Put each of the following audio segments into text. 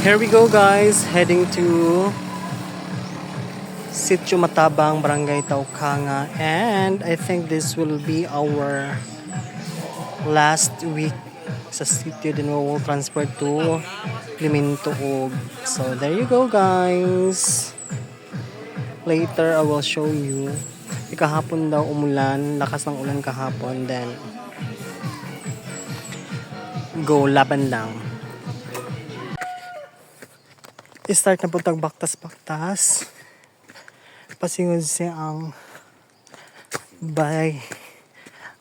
Here we go guys, heading to Sitio Matabang, Barangay Taukanga, and I think this will be our last week sa sitio. Then we will transfer to Limintuog. So there you go guys. Later I will show you. Kahapon daw umulan, lakas ng ulan kahapon, then go laban lang. I-start na po tag baktas-baktas. Pasingod siya ang bahay.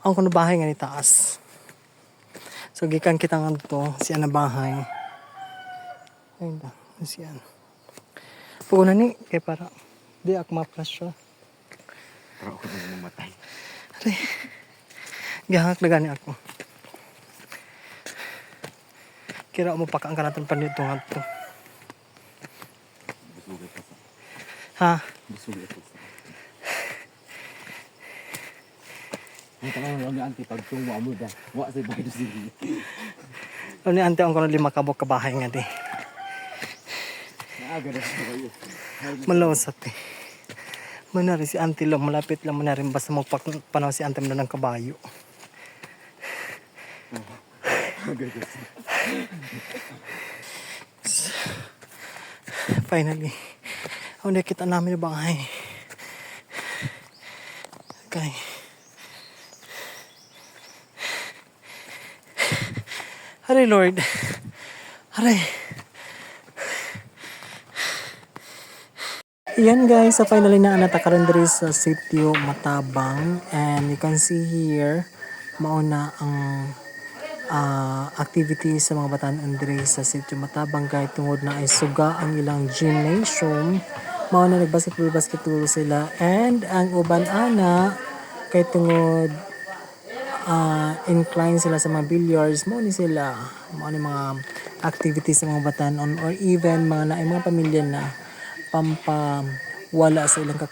Ang kuno bahay nga ni taas. So gikan kita nga to siya na bahay. Ayun ba, siya. Puguna ni kay para di ak ma-flash siya. Para ako nang mamatay. Aray. Gihak na gani ako. Kira mo pa ang kanatan pa nito nga to. Ha? Bisulit ko sa. Ang tanong lang ni auntie pag tuwa mo da. Wa sa bahay do sige. Ano ni ante ang kono lima kabok kabahay nga di. Naaga na sa bayo. Malawsat eh. Manari si auntie lang, malapit lang manari basta magpanaw si auntie mo ng kabayo. Finally. Ang nakita namin yung bahay. Okay. Hare Lord. Hare. Yan guys, so finally na natakaran diri sa Sitio Matabang, and you can see here mauna ang activities sa mga batan diri sa Sitio Matabang kahit tungod na ay suga ang ilang gymnasium. Mauna nagbasketball sila, and ang uban ana kahit tungod incline sila sa mga billiards, mao ni mga activities sa mga batanon, or even mga naay mga pamilya na pampawala sa ilang